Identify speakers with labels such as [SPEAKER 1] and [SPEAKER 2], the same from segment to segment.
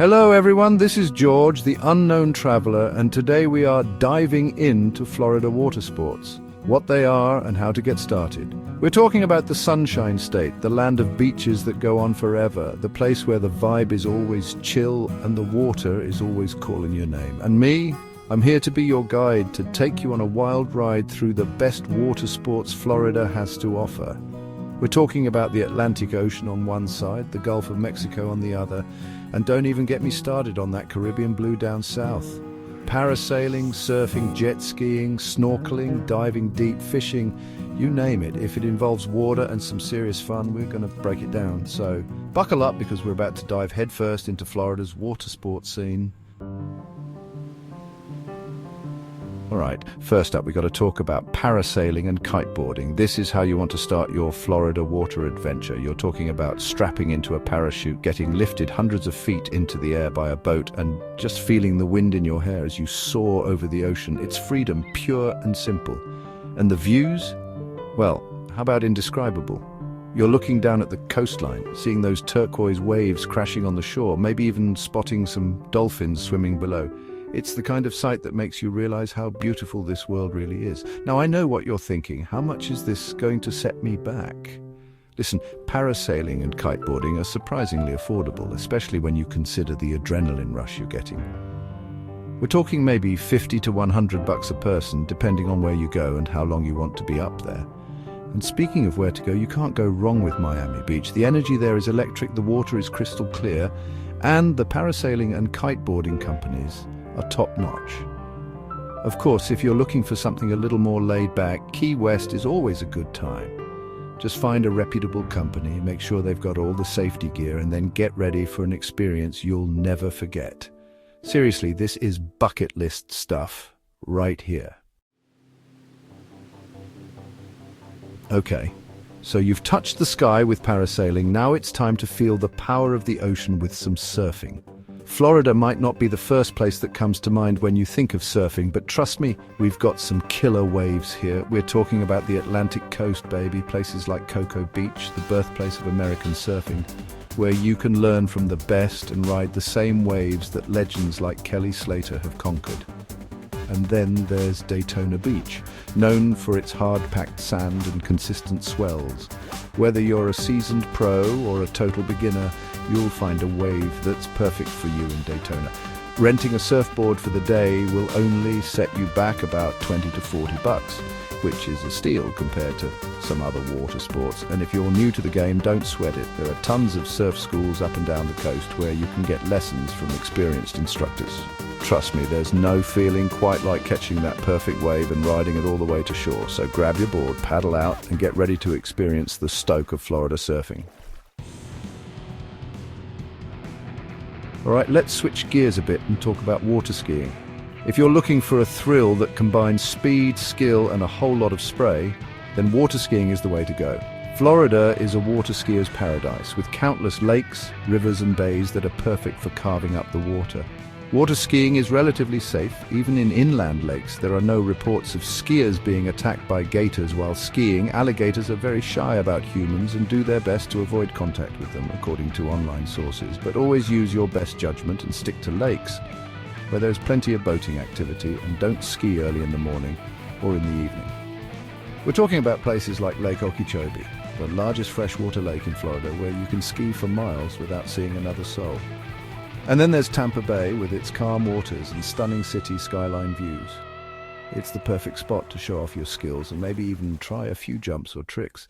[SPEAKER 1] Hello everyone, this is George, the unknown traveler, and today we are diving into Florida Watersports, what they are and how to get started. We're talking about the Sunshine State, the land of beaches that go on forever, the place where the vibe is always chill and the water is always calling your name. And me, I'm here to be your guide, to take you on a wild ride through the best water sports Florida has to offer. We're talking about the Atlantic Ocean on one side, the Gulf of Mexico on the other, and don't even get me started on that Caribbean blue down south. Parasailing, surfing, jet skiing, snorkeling, diving deep, fishing, you name it. If it involves water and some serious fun, we're going to break it down. So buckle up because we're about to dive headfirst into Florida's water sports scene. All right, first up, we've got to talk about parasailing and kiteboarding. This is how you want to start your Florida water adventure. You're talking about strapping into a parachute, getting lifted hundreds of feet into the air by a boat, and just feeling the wind in your hair as you soar over the ocean. It's freedom, pure and simple. And the views? Well, how about indescribable? You're looking down at the coastline, seeing those turquoise waves crashing on the shore, maybe even spotting some dolphins swimming below. It's the kind of sight that makes you realize how beautiful this world really is. Now, I know what you're thinking. How much is this going to set me back? Listen, parasailing and kiteboarding are surprisingly affordable, especially when you consider the adrenaline rush you're getting. We're talking maybe 50 to 100 bucks a person, depending on where you go and how long you want to be up there. And speaking of where to go, you can't go wrong with Miami Beach. The energy there is electric, the water is crystal clear, and the parasailing and kiteboarding companies are top-notch. Of course, if you're looking for something a little more laid back, Key West is always a good time. Just find a reputable company, make sure they've got all the safety gear, and then get ready for an experience you'll never forget. Seriously, this is bucket list stuff right here. Okay, so you've touched the sky with parasailing. Now it's time to feel the power of the ocean with some surfing. Florida might not be the first place that comes to mind when you think of surfing, but trust me, we've got some killer waves here. We're talking about the Atlantic coast, baby, places like Cocoa Beach, the birthplace of American surfing, where you can learn from the best and ride the same waves that legends like Kelly Slater have conquered. And then there's Daytona Beach, known for its hard-packed sand and consistent swells. Whether you're a seasoned pro or a total beginner, you'll find a wave that's perfect for you in Daytona. Renting a surfboard for the day will only set you back about 20 to 40 bucks, which is a steal compared to some other water sports. And if you're new to the game, don't sweat it. There are tons of surf schools up and down the coast where you can get lessons from experienced instructors. Trust me, there's no feeling quite like catching that perfect wave and riding it all the way to shore. So grab your board, paddle out, and get ready to experience the stoke of Florida surfing. All right, let's switch gears a bit and talk about water skiing. If you're looking for a thrill that combines speed, skill, and a whole lot of spray, then water skiing is the way to go. Florida is a water skier's paradise, with countless lakes, rivers, and bays that are perfect for carving up the water. Water skiing is relatively safe. Even in inland lakes, there are no reports of skiers being attacked by gators while skiing. Alligators are very shy about humans and do their best to avoid contact with them, according to online sources. But always use your best judgment and stick to lakes, where there's plenty of boating activity, and don't ski early in the morning or in the evening. We're talking about places like Lake Okeechobee, the largest freshwater lake in Florida, where you can ski for miles without seeing another soul. And then there's Tampa Bay with its calm waters and stunning city skyline views. It's the perfect spot to show off your skills and maybe even try a few jumps or tricks.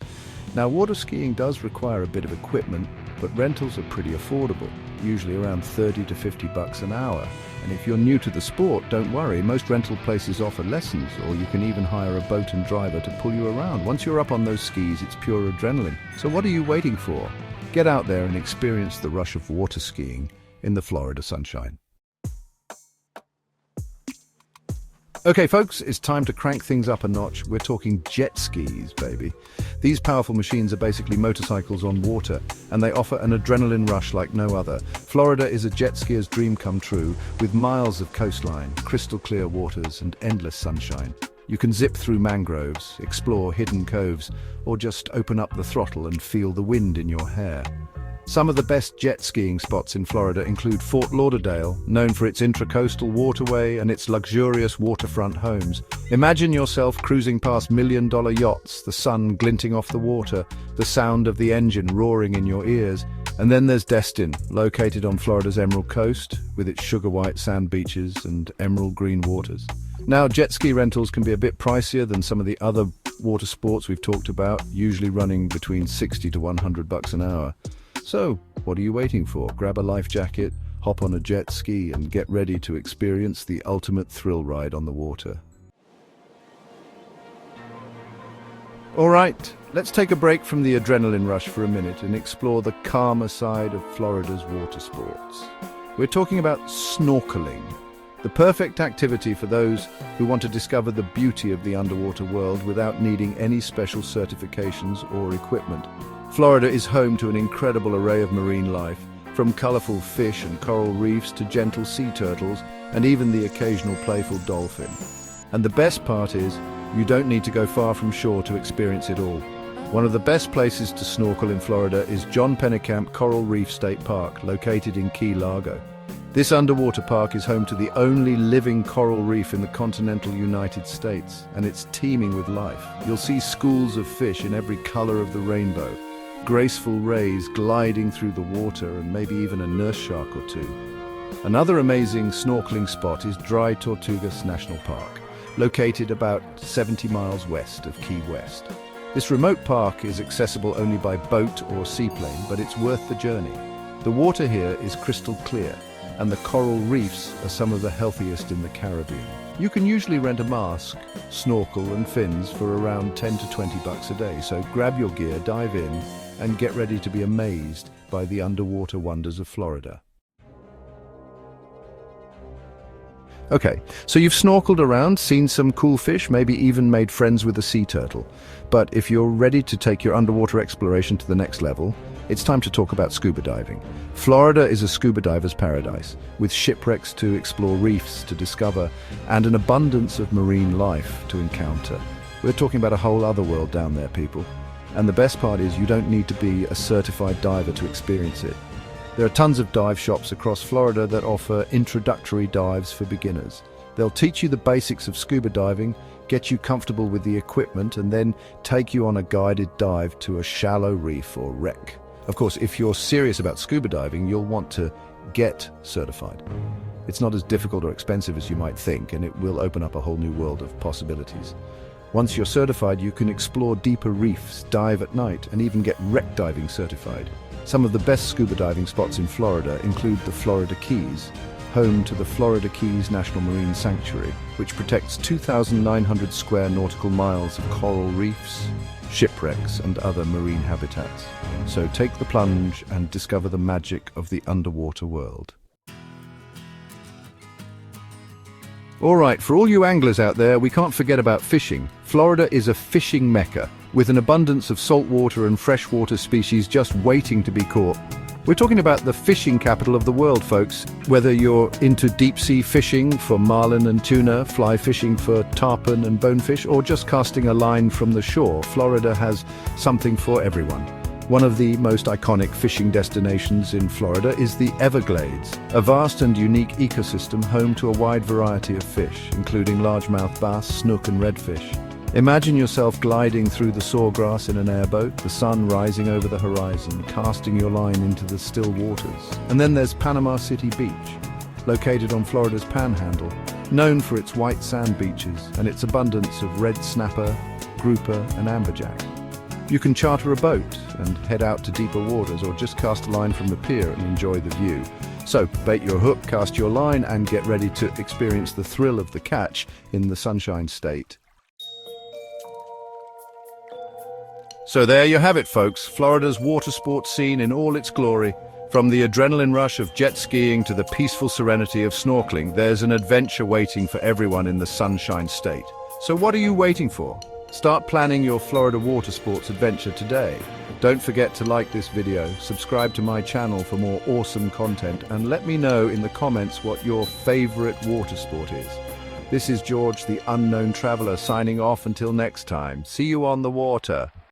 [SPEAKER 1] Now, water skiing does require a bit of equipment, but rentals are pretty affordable, usually around 30 to 50 bucks an hour. And if you're new to the sport, don't worry, most rental places offer lessons, or you can even hire a boat and driver to pull you around. Once you're up on those skis, it's pure adrenaline. So what are you waiting for? Get out there and experience the rush of water skiing in the Florida sunshine. Okay, folks, it's time to crank things up a notch. We're talking jet skis, baby. These powerful machines are basically motorcycles on water, and they offer an adrenaline rush like no other. Florida is a jet skier's dream come true, with miles of coastline, crystal clear waters, and endless sunshine. You can zip through mangroves, explore hidden coves, or just open up the throttle and feel the wind in your hair. Some of the best jet skiing spots in Florida include Fort Lauderdale, known for its intracoastal waterway and its luxurious waterfront homes. Imagine yourself cruising past million-dollar yachts, the sun glinting off the water, the sound of the engine roaring in your ears. And then there's Destin, located on Florida's Emerald Coast, with its sugar-white sand beaches and emerald green waters. Now, jet ski rentals can be a bit pricier than some of the other water sports we've talked about, usually running between $60 to $100 an hour. So, what are you waiting for? Grab a life jacket, hop on a jet ski, and get ready to experience the ultimate thrill ride on the water. All right, let's take a break from the adrenaline rush for a minute and explore the calmer side of Florida's water sports. We're talking about snorkeling, the perfect activity for those who want to discover the beauty of the underwater world without needing any special certifications or equipment. Florida is home to an incredible array of marine life, from colorful fish and coral reefs to gentle sea turtles and even the occasional playful dolphin. And the best part is, you don't need to go far from shore to experience it all. One of the best places to snorkel in Florida is John Pennekamp Coral Reef State Park, located in Key Largo. This underwater park is home to the only living coral reef in the continental United States, and it's teeming with life. You'll see schools of fish in every color of the rainbow, graceful rays gliding through the water, and maybe even a nurse shark or two. Another amazing snorkeling spot is Dry Tortugas National Park, located about 70 miles west of Key West. This remote park is accessible only by boat or seaplane, but it's worth the journey. The water here is crystal clear, and the coral reefs are some of the healthiest in the Caribbean. You can usually rent a mask, snorkel and fins for around $10 to $20 a day, so grab your gear, dive in, and get ready to be amazed by the underwater wonders of Florida. Okay, so you've snorkeled around, seen some cool fish, maybe even made friends with a sea turtle. But if you're ready to take your underwater exploration to the next level, it's time to talk about scuba diving. Florida is a scuba diver's paradise, with shipwrecks to explore, reefs to discover, and an abundance of marine life to encounter. We're talking about a whole other world down there, people. And the best part is you don't need to be a certified diver to experience it. There are tons of dive shops across Florida that offer introductory dives for beginners. They'll teach you the basics of scuba diving, get you comfortable with the equipment, and then take you on a guided dive to a shallow reef or wreck. Of course, if you're serious about scuba diving, you'll want to get certified. It's not as difficult or expensive as you might think, and it will open up a whole new world of possibilities. Once you're certified, you can explore deeper reefs, dive at night, and even get wreck diving certified. Some of the best scuba diving spots in Florida include the Florida Keys, home to the Florida Keys National Marine Sanctuary, which protects 2,900 square nautical miles of coral reefs, shipwrecks, and other marine habitats. So take the plunge and discover the magic of the underwater world. All right, for all you anglers out there, we can't forget about fishing. Florida is a fishing mecca, with an abundance of saltwater and freshwater species just waiting to be caught. We're talking about the fishing capital of the world, folks. Whether you're into deep-sea fishing for marlin and tuna, fly fishing for tarpon and bonefish, or just casting a line from the shore, Florida has something for everyone. One of the most iconic fishing destinations in Florida is the Everglades, a vast and unique ecosystem home to a wide variety of fish, including largemouth bass, snook, and redfish. Imagine yourself gliding through the sawgrass in an airboat, the sun rising over the horizon, casting your line into the still waters. And then there's Panama City Beach, located on Florida's Panhandle, known for its white sand beaches and its abundance of red snapper, grouper, and amberjack. You can charter a boat and head out to deeper waters, or just cast a line from the pier and enjoy the view. So, bait your hook, cast your line, and get ready to experience the thrill of the catch in the Sunshine State. So there you have it, folks, Florida's water sports scene in all its glory. From the adrenaline rush of jet skiing to the peaceful serenity of snorkeling, there's an adventure waiting for everyone in the Sunshine State. So what are you waiting for? Start planning your Florida water sports adventure today. Don't forget to like this video, subscribe to my channel for more awesome content, and let me know in the comments what your favorite water sport is. This is George, the Unknown Traveler, signing off until next time. See you on the water.